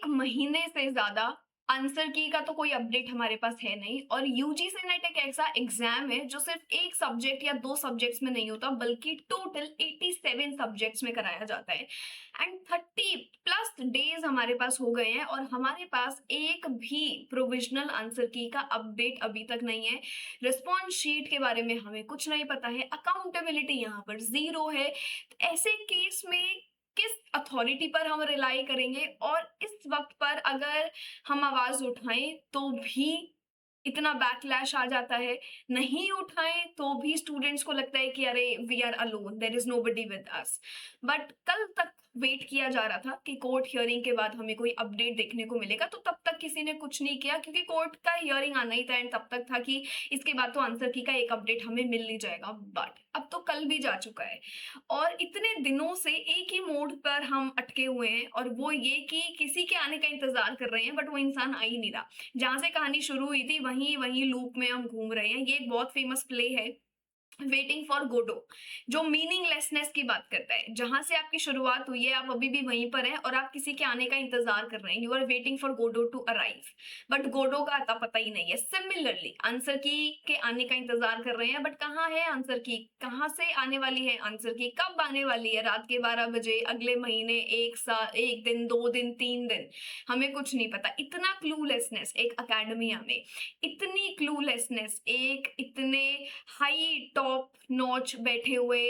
1 महीने से ज़्यादा आंसर की का तो कोई अपडेट हमारे पास है नहीं और यूजीसी नेट एक ऐसा एग्ज़ाम है जो सिर्फ़ 1 सब्जेक्ट या 2 सब्जेक्ट्स में नहीं होता बल्कि टोटल 87 सब्जेक्ट्स में कराया जाता है एंड 30 प्लस डेज़ हमारे पास हो गए हैं और हमारे पास एक भी प्रोविज़नल आंसर की का अपडेट अभी तक नहीं है। रिस्पॉन्स शीट के बारे में हमें कुछ नहीं पता है, अकाउंटेबिलिटी यहाँ पर ज़ीरो है। ऐसे केस में किस अथॉरिटी पर हम रिलाई करेंगे और इस वक़्त पर अगर हम आवाज़ उठाएँ तो भी इतना बैकलैश आ जाता है, नहीं उठाएँ तो भी स्टूडेंट्स को लगता है कि अरे we are alone, there is nobody with us. But कल तक वेट किया जा रहा था कि कोर्ट हियरिंग के बाद हमें कोई अपडेट देखने को मिलेगा, तो तब तक किसी ने कुछ नहीं किया क्योंकि कोर्ट का हियरिंग आना ही था एंड तब तक था कि इसके बाद तो आंसर की का एक अपडेट हमें मिल नहीं जाएगा। बट अब तो कल भी जा चुका है और इतने दिनों से एक ही मोड़ पर हम अटके हुए हैं और वो ये कि किसी के आने का इंतज़ार कर रहे हैं बट वो इंसान आ ही नहीं रहा। जहाँ से कहानी शुरू हुई थी वहीं वहीं लूप में हम घूम रहे हैं। ये एक बहुत फेमस प्ले है वेटिंग फॉर गोडो जो मीनिंगलेसनेस की बात करता है। जहां से आपकी शुरुआत हुई है आप अभी भी वहीं पर हैं और आप किसी के आने का इंतजार कर रहे हैं। You are waiting for Godot to arrive but Godot का आता पता ही नहीं है। सिमिलरली आंसर की के आने का इंतजार कर रहे हैं बट कहाँ है आंसर की, कहाँ से आने वाली है आंसर की, कब आने वाली है, रात के 12 बजे, अगले महीने, एक साल, एक दिन, 2 दिन, 3 दिन, हमें कुछ नहीं पता। इतना क्लूलेसनेस एक अकेडमिया में, इतनी क्लूलेसनेस एक इतने हाई टॉप नॉच बैठे हुए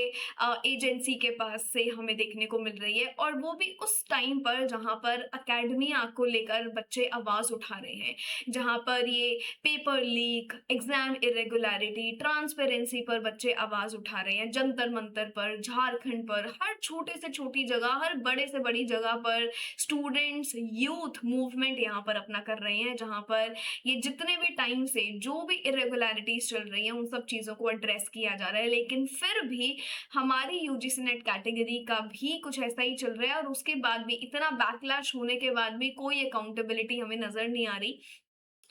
एजेंसी के पास से हमें देखने को मिल रही है और वो भी उस टाइम पर जहाँ पर अकेडमिया को लेकर बच्चे आवाज उठा रहे हैं, जहाँ पर ये paper leak, exam irregularity, transparency पर बच्चे आवाज उठा रहे हैं, जंतर मंतर पर, झारखंड पर, हर छोटे से छोटी जगह, हर बड़े से बड़ी जगह पर स्टूडेंट्स यूथ मूवमेंट यहाँ पर अपना कर रहे हैं, जहाँ पर ये जितने भी टाइम से जो भी इरेगुलरिटीज चल रही हैं उन सब चीजों को एड्रेस किया जा रहा है। लेकिन फिर भी हमारी यूजीसी नेट कैटेगरी का भी कुछ ऐसा ही चल रहा है और उसके बाद भी इतना बैकलैश होने के बाद भी कोई अकाउंटेबिलिटी हमें नजर नहीं आ रही।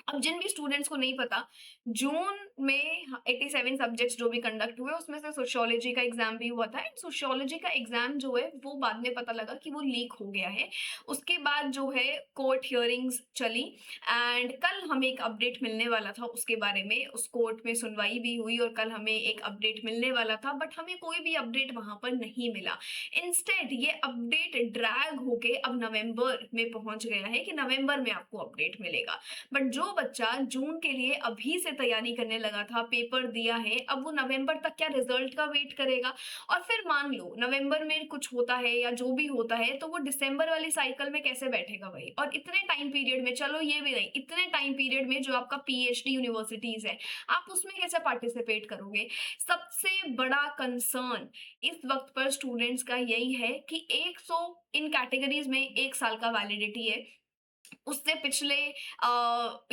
अब जिन भी स्टूडेंट्स को नहीं पता, जून में 87 सब्जेक्ट्स जो भी कंडक्ट हुए उसमें से सोशियोलॉजी का एग्जाम भी हुआ था एंड सोशियोलॉजी का एग्जाम जो है वो बाद में पता लगा कि वो लीक हो गया है। उसके बाद जो है कोर्ट हियरिंग्स चली एंड कल हमें एक अपडेट मिलने वाला था उसके बारे में। उस कोर्ट में सुनवाई भी हुई और कल हमें एक अपडेट मिलने वाला था बट हमें कोई भी अपडेट वहां पर नहीं मिला। इंस्टेड ये अपडेट ड्रैग होके अब नवंबर में पहुंच गया है कि नवंबर में आपको अपडेट मिलेगा। बट जो बच्चा जून के लिए अभी से तैयारी करने लगा था, पेपर दिया है, अब वो नवंबर तक क्या रिजल्ट का वेट करेगा? और फिर मान लो नवंबर में कुछ होता है या जो भी होता है तो वो दिसंबर वाली साइकिल में कैसे बैठेगा भाई? और इतने टाइम पीरियड में, चलो ये भी नहीं, इतने टाइम पीरियड में जो आपका पीएचडी यूनिवर्सिटीज है आप उसमें कैसे पार्टिसिपेट करोगे? सबसे बड़ा कंसर्न इस वक्त पर स्टूडेंट्स का यही है कि 100 इन कैटेगरीज में 1 साल का वैलिडिटी है। उससे पिछले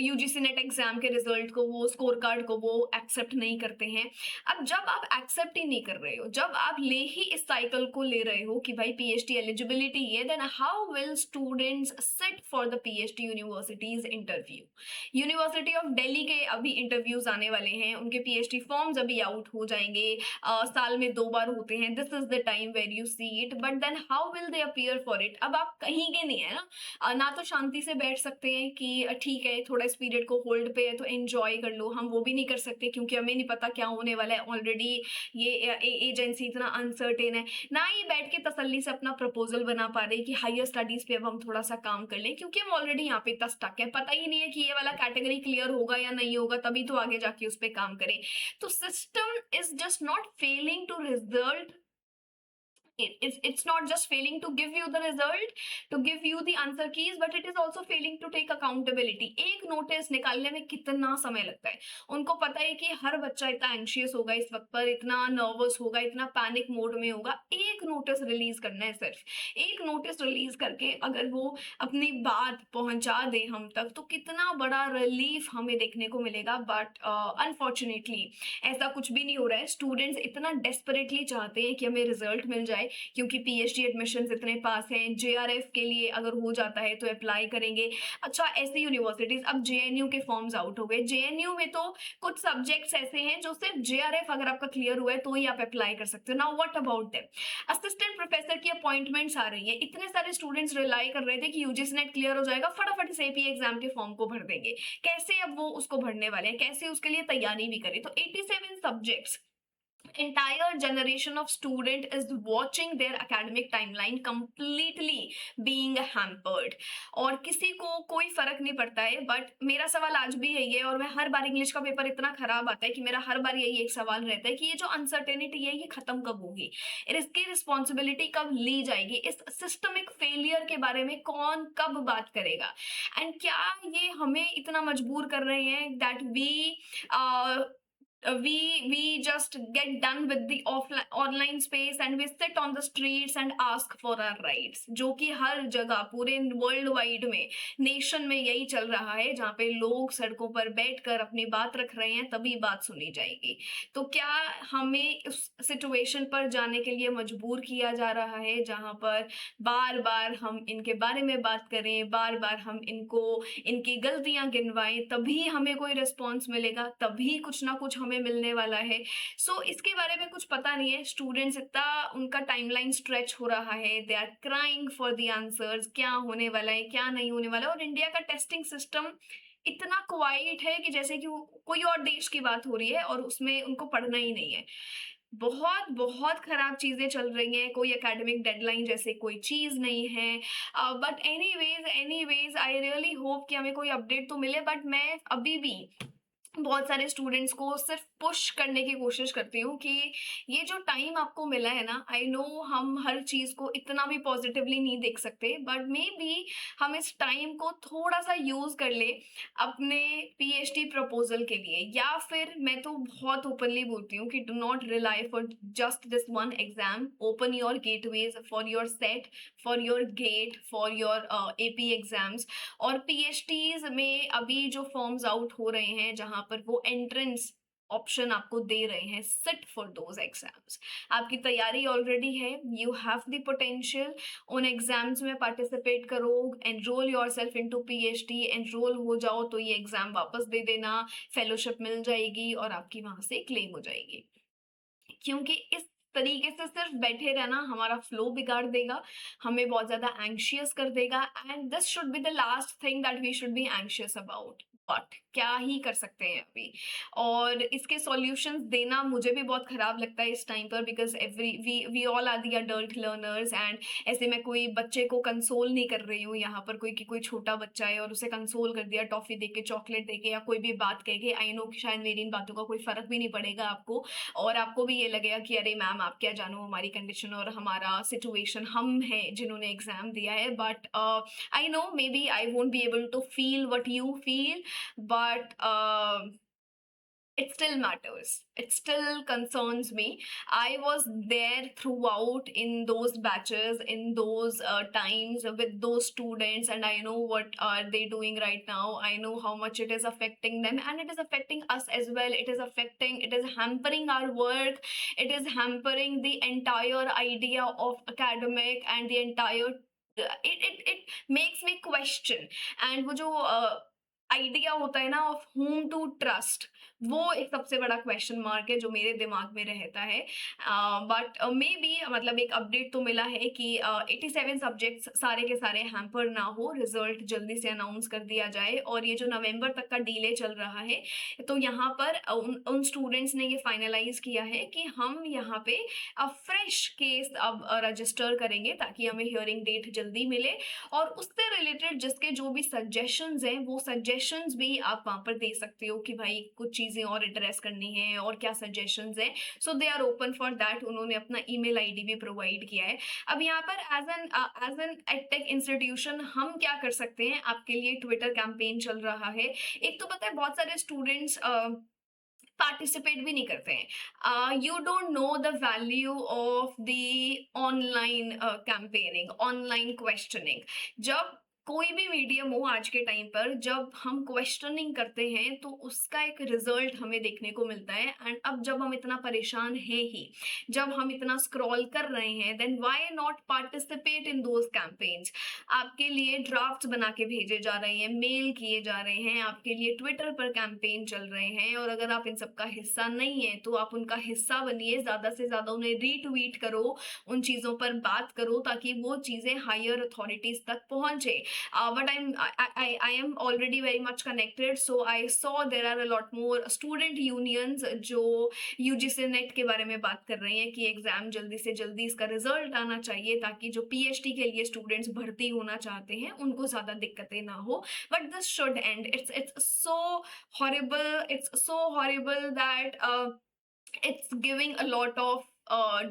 यूजीसी नेट एग्जाम के रिजल्ट को, वो स्कोर कार्ड को वो एक्सेप्ट नहीं करते हैं। अब जब आप एक्सेप्ट ही नहीं कर रहे हो, जब आप ले ही इस साइकिल को ले रहे हो कि भाई पीएचडी एलिजिबिलिटी ये, then how will students sit for the PhD universities interview? University of Delhi के अभी इंटरव्यूज आने वाले हैं, उनके पीएचडी फॉर्म्स अभी आउट हो जाएंगे, साल में 2 बार होते हैं, this is the time where you see it, but then how will they appear for it? अब आप कहीं के नहीं है ना, ना तो शांति से बैठ सकते हैं कि ठीक है थोड़ा इस पीरियड को होल्ड पे है तो एंजॉय कर लो, हम वो भी नहीं कर सकते क्योंकि हमें नहीं पता क्या होने वाला है। ऑलरेडी ये एजेंसी इतना अनसर्टेन है, ना ही बैठ के तसल्ली से अपना प्रपोजल बना पा रहे कि हायर स्टडीज पे अब हम थोड़ा सा काम कर लें क्योंकि हम ऑलरेडी यहाँ पे इतना स्टक है, पता ही नहीं है कि ये वाला कैटेगरी क्लियर होगा या नहीं होगा, तभी तो आगे जाके उस पर काम करें। तो system is just not failing to result, it's not just failing to give you the result, to give you the answer keys, but it is also failing to take accountability। एक नोटिस निकालने में कितना समय लगता है? उनको पता है कि हर बच्चा इतना एंशियस होगा इस वक्त पर, इतना नर्वस होगा, इतना पैनिक मोड में होगा। एक नोटिस रिलीज करना है, सिर्फ एक नोटिस रिलीज करके अगर वो अपनी बात पहुंचा दे हम तक तो कितना बड़ा रिलीफ हमें देखने को मिलेगा। बट अनफॉर्चुनेटली ऐसा कुछ भी नहीं हो रहा है। स्टूडेंट्स इतना डेस्परेटली चाहते हैं कि हमें रिजल्ट मिल जाए जाए, क्योंकि पीएचडी एडमिशंस इतने पास हैं, जेआरएफ के लिए अगर हो जाता है तो अप्लाई करेंगे। अच्छा, ऐसी यूनिवर्सिटीज, अब जेएनयू के फॉर्म्स आउट हो गए। जेएनयू में तो कुछ सब्जेक्ट्स ऐसे हैं जो सिर्फ जेआरएफ अगर आपका क्लियर हुआ है तो ही आप अप्लाई कर सकते हो। Now what about them? Assistant professor की अपॉइंटमेंट्स आ रही है, इतने सारे स्टूडेंट्स रिलाई कर रहे थे कि यूजीसी नेट क्लियर हो जाएगा, फटाफट से एपी एग्जाम के फॉर्म को भर देंगे। कैसे अब वो उसको भरने वाले हैं, कैसे उसके लिए तैयारी भी करें? तो 87 subjects, entire generation of student is watching their academic timeline completely being hampered, और किसी को कोई फर्क नहीं पड़ता है। बट मेरा सवाल आज भी यही है, और मैं हर बार इंग्लिश का पेपर इतना खराब आता है कि मेरा हर बार यही एक सवाल रहता है कि ये जो अनसर्टेनिटी है ये खत्म कब होगी, इसकी रिस्पॉन्सिबिलिटी कब ली जाएगी, इस सिस्टमिक फेलियर के बारे में कौन कब बात करेगा? एंड क्या ये हमें इतना मजबूर कर रहे हैं that we just get done with the offline online space and we sit on the streets and ask for our rights, जो कि हर जगह पूरे वर्ल्ड वाइड में, नेशन में यही चल रहा है, जहाँ पे लोग सड़कों पर बैठकर अपनी बात रख रहे हैं तभी बात सुनी जाएगी। तो क्या हमें उस सिचुएशन पर जाने के लिए मजबूर किया जा रहा है जहाँ पर बार बार हम इनके बारे में बात करें, बार बार हम इनको इनकी गलतियां गिनवाएं, तभी हमें कोई रिस्पॉन्स मिलेगा, तभी कुछ ना कुछ हमें मिलने वाला है? सो इसके बारे में कुछ पता नहीं है। स्टूडेंट्स इतना, उनका टाइमलाइन स्ट्रेच हो रहा है, they are crying for the answers, क्या होने वाला है क्या नहीं होने वाला है। और इंडिया का टेस्टिंग सिस्टम इतना क्वाइट है कि जैसे कि कोई और देश की बात हो रही है और उसमें उनको पढ़ना ही नहीं है। बहुत बहुत खराब चीजें चल रही हैं, कोई एकेडमिक डेडलाइन जैसे कोई चीज नहीं है। But anyways I really hope कि हमें कोई अपडेट तो मिले। बट मैं अभी भी बहुत सारे स्टूडेंट्स को सिर्फ पुश करने की कोशिश करती हूँ कि ये जो टाइम आपको मिला है ना, आई नो हम हर चीज़ को इतना भी पॉजिटिवली नहीं देख सकते, बट मे बी हम इस टाइम को थोड़ा सा यूज़ कर ले अपने पीएचडी प्रपोजल के लिए। या फिर मैं तो बहुत ओपनली बोलती हूँ कि do not rely for just this one exam, open your gateways for your SET, for your GATE, for your AP exams. और पीएचडीज में अभी जो फॉर्म्स आउट हो रहे हैं जहाँ पर वो एंट्रेंस ऑप्शन आपको दे रहे हैं, सिट फॉर दोज एग्जाम्स। आपकी तैयारी ऑलरेडी है, यू हैव द पोटेंशियल, उन एग्जाम्स में पार्टिसिपेट करो, enrol yourself into PhD, enrol हो जाओ तो ये एग्जाम वापस दे देना, फेलोशिप मिल जाएगी और आपकी वहां से क्लेम हो जाएगी। क्योंकि इस तरीके से सिर्फ बैठे रहना हमारा फ्लो बिगाड़ देगा, हमें बहुत ज्यादा एंशियस कर देगा, and this should be the last thing that we should be anxious about. But क्या ही कर सकते हैं अभी, और इसके सॉल्यूशंस देना मुझे भी बहुत खराब लगता है इस टाइम पर, because we all are the adult learners. And ऐसे मैं कोई बच्चे को कंसोल नहीं कर रही हूँ यहाँ पर, कोई छोटा बच्चा है और उसे कंसोल कर दिया टॉफी देके, चॉकलेट देके, या कोई भी बात कह के। आई नो कि शायद मेरी इन बातों का कोई फर्क भी नहीं पड़ेगा आपको, और आपको भी ये लगेगा कि अरे मैम आप क्या जानो हमारी कंडीशन और हमारा सिचुएशन, हम हैं जिन्होंने एग्जाम दिया है। But I know may be I won't be able to feel what you feel, but it still matters, it still concerns me. I was there throughout in those batches, in those times with those students, and I know what are they doing right now. I know how much it is affecting them, and it is affecting us as well. It is hampering our work, it is hampering the entire idea of academic and the entire it makes me question। and वो जो idea होता है ना of whom to trust, वो एक सबसे बड़ा question mark है जो मेरे दिमाग में रहता है। बट मे बी मतलब एक अपडेट तो मिला है कि 87 सब्जेक्ट्स सारे के सारे हैम्पर ना हो, रिजल्ट जल्दी से अनाउंस कर दिया जाए। और ये जो नवंबर तक का डिले चल रहा है, तो यहाँ पर उन स्टूडेंट्स ने ये फाइनलाइज किया है कि हम यहाँ पे फ्रेश केस अब रजिस्टर करेंगे ताकि हमें हियरिंग डेट जल्दी मिले, और उससे रिलेटेड जिसके जो भी सजेशंस हैं वो सजेशंस भी आप वहाँ पर दे सकते हो कि भाई कुछ चीज़ें और एड्रेस करनी है और क्या सजेशंस हैं। So they are open for that, उन्होंने अपना ईमेल आईडी भी प्रोवाइड किया है। अब यहाँ पर एज एन एडटेक इंस्टीट्यूशन हम क्या कर सकते हैं, आपके लिए ट्विटर कैंपेन चल रहा है। एक तो पता है बहुत सारे स्टूडेंट्स पार्टिसिपेट भी नहीं करते हैं। You don't know the value of the online campaigning, online questioning. जब कोई भी मीडियम हो आज के टाइम पर, जब हम क्वेश्चनिंग करते हैं तो उसका एक रिजल्ट हमें देखने को मिलता है। एंड अब जब हम इतना परेशान हैं ही, जब हम इतना स्क्रॉल कर रहे हैं, then why not participate in those campaigns. आपके लिए ड्राफ्ट्स बना के भेजे जा रहे हैं, मेल किए जा रहे हैं, आपके लिए ट्विटर पर कैंपेन चल रहे हैं, और अगर आप इन सब का हिस्सा नहीं है तो आप उनका हिस्सा बनिए, ज्यादा से ज्यादा उन्हें रीट्वीट करो, उन चीजों पर बात करो ताकि वो चीजें हायर अथॉरिटीज तक पहुंचे। But I am already very much connected, so I saw there are a lot more student unions जो UGC नेट के बारे में बात कर रही हैं कि एग्जाम जल्दी से जल्दी इसका रिजल्ट आना चाहिए ताकि जो PhD के लिए स्टूडेंट्स भर्ती होना चाहते हैं उनको ज्यादा दिक्कतें ना हो। But this should end. It's so horrible. It's so horrible that it's giving a lot of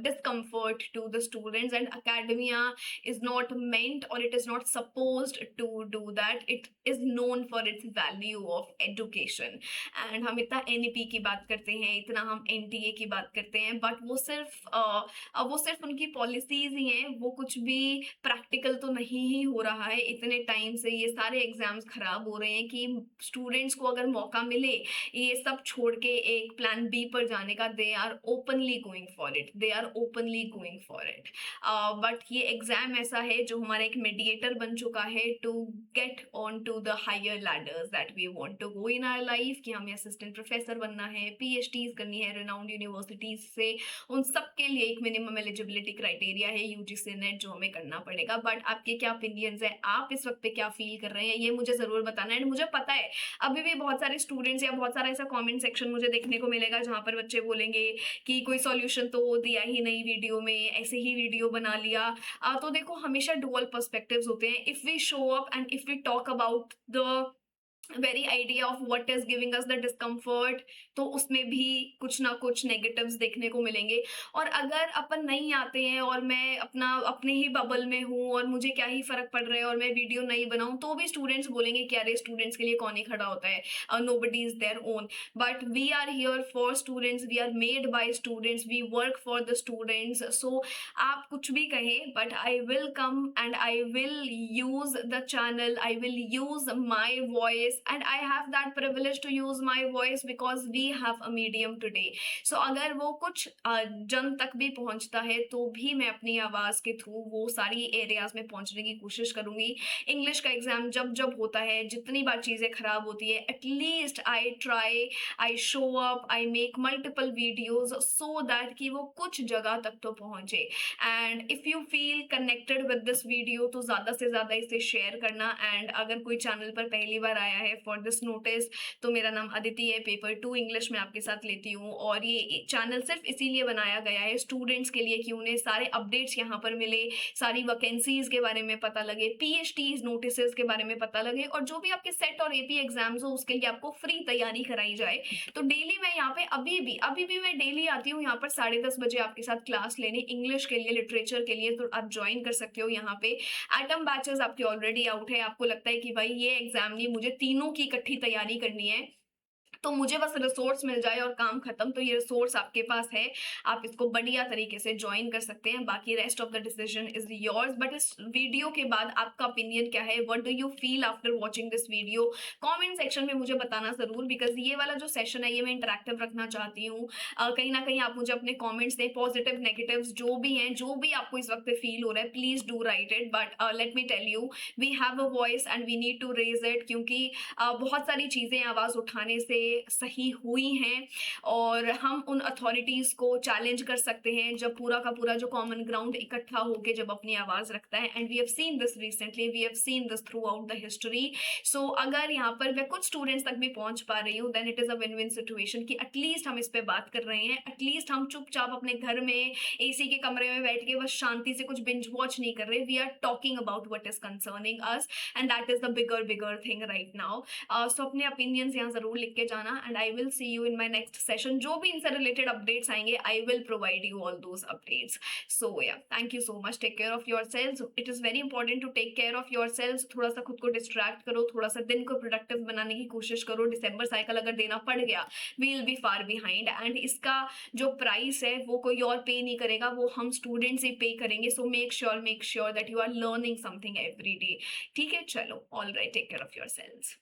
discomfort to the students, and academia is not meant, or it is not supposed to do that. It is known for its value of education, and हम इतना NEP की बात करते हैं, इतना हम NTA की बात करते हैं, बट वो सिर्फ उनकी पॉलिसीज ही हैं, वो कुछ भी प्रैक्टिकल तो नहीं ही हो रहा है। इतने टाइम से ये सारे एग्जाम्स खराब हो रहे हैं कि स्टूडेंट्स को अगर मौका मिले ये सब छोड़ के एक प्लान बी पर जाने का, they are openly going for it, they are openly going for it. But ये एग्जाम ऐसा है जो हमारा एक मीडिएटर बन चुका है to get on to the higher ladders that we want to go in our life, कि हमें असिस्टेंट प्रोफेसर बनना है, PhDs करनी है रिनाउंड यूनिवर्सिटीज से, उन सब के लिए एक मिनिमम एलिजिबिलिटी क्राइटेरिया है UGC नेट जो हमें करना पड़ेगा। बट आपके क्या ओपिनियंस है, आप इस वक्त पे क्या फील कर रहे हैं, ये मुझे जरूर बताना है। एंड मुझे पता है अभी भी बहुत सारे स्टूडेंट्स या बहुत सारा ऐसा कमेंट सेक्शन मुझे देखने को मिलेगा जहां पर बच्चे बोलेंगे कि कोई सॉल्यूशन तो दिया ही नहीं वीडियो में, ऐसे ही वीडियो बना लिया। तो देखो हमेशा डुअल पर्सपेक्टिव्स होते हैं। If we show up and if we talk about the very idea of what is giving us the discomfort, तो उसमें भी कुछ ना कुछ नेगेटिव्स देखने को मिलेंगे। और अगर अपन नहीं आते हैं और मैं अपने ही बबल में हूँ और मुझे क्या ही फर्क पड़ रहा है और मैं वीडियो नहीं बनाऊं, तो भी स्टूडेंट्स बोलेंगे कि अरे स्टूडेंट्स के लिए कौन ही खड़ा होता है, nobody is there own. But we are here for students, we are made by students, we work for the students. So आप कुछ भी कहें, but I will come and I will use the channel, I will use my voice, and I have that privilege to use my voice because we have a medium today. So अगर वो कुछ जन तक भी पहुंचता है तो भी मैं अपनी आवाज के थ्रू वो सारी एरियाज में पहुंचने की कोशिश करूंगी। इंग्लिश का एग्जाम जब जब होता है, जितनी बार चीजें खराब होती है, at least I try, I show up, I make multiple videos so that कि वो कुछ जगह तक तो पहुंचे। And if you feel connected with this video तो ज्यादा से ज्यादा इसे शेयर करना। एंड अगर कोई चैनल पर पहली बार आया है फॉर दिस नोटिस, तो मेरा नाम अदिति है, पेपर 2 इंग्लिश में आपके साथ लेती हूँ। और ये चैनल सिर्फ इसीलिए बनाया गया है स्टूडेंट्स के लिए कि उन्हें सारे अपडेट्स यहाँ पर मिले, सारी वैकेंसीज के बारे में पता लगे, PhDs नोटिस के बारे में पता लगे, और जो भी आपके सेट और AP एग्जाम्स हो उसके लिए आपको फ्री तैयारी कराई जाए। तो डेली मैं यहाँ पे अभी भी मैं डेली आती हूँ यहाँ पर 10:30 बजे आपके साथ क्लास लेने, इंग्लिश के लिए, लिटरेचर के लिए। तो आप ज्वाइन कर सकते हो यहाँ पे। एटम बैचेस आपके ऑलरेडी आउट है। आपको लगता है कि भाई ये एग्जाम नहीं, मुझे तीनों की इकट्ठी तैयारी करनी है, तो मुझे बस रिसोर्स मिल जाए और काम खत्म, तो ये रिसोर्स आपके पास है, आप इसको बढ़िया तरीके से ज्वाइन कर सकते हैं। बाकी rest of the decision is yours. But इस वीडियो के बाद आपका ओपिनियन क्या है, what do you feel after watching this video, comment section में मुझे बताना जरूर, बिकॉज ये वाला जो सेशन है ये मैं इंटरेक्टिव रखना चाहती हूँ। कहीं ना कहीं आप मुझे अपने कॉमेंट्स दें, पॉजिटिव नेगेटिव्स जो भी हैं, जो भी आपको इस वक्त फील हो रहा है, please do write it. But let me tell you, we have a voice and we need to raise it, क्योंकि बहुत सारी चीजें आवाज उठाने से सही हुई हैं और हम उन अथॉरिटीज को चैलेंज कर सकते हैं जब पूरा का पूरा जो कॉमन ग्राउंड इकट्ठा होके जब अपनी आवाज रखता है। And we have seen this recently, we have seen this throughout the history. So अगर यहाँ पर मैं कुछ स्टूडेंट्स तक भी पहुंच पा रही हूँ, then it is a win win situation कि एटलीस्ट हम इस पे बात कर रहे हैं, एटलीस्ट हम चुपचाप अपने घर में AC के कमरे में बैठ के बस शांति से कुछ बिंज वॉच नहीं कर रहे, we are talking about what is concerning us, and that is the bigger thing right now. So अपने ओपिनियंस यहाँ जरूर लिख के जाना। जाना and I will see you in my next session. जो भी इनसे रिलेटेड अपडेट्स आएंगे I will provide you all those updates. So yeah thank you so much, take care of your sales. It is very important to take care of your selves. थोड़ा सा खुद को distract करो, थोड़ा सा दिन को प्रोडक्टिव बनाने की कोशिश करो। दिसंबर साइकिल अगर देना पड़ गया we will be far behind, and इसका जो प्राइस है वो कोई और पे नहीं करेगा, वो हम स्टूडेंट्स ही पे करेंगे। So make sure that you are learning something every day. ठीक है, चलो, all right, take care of your sales.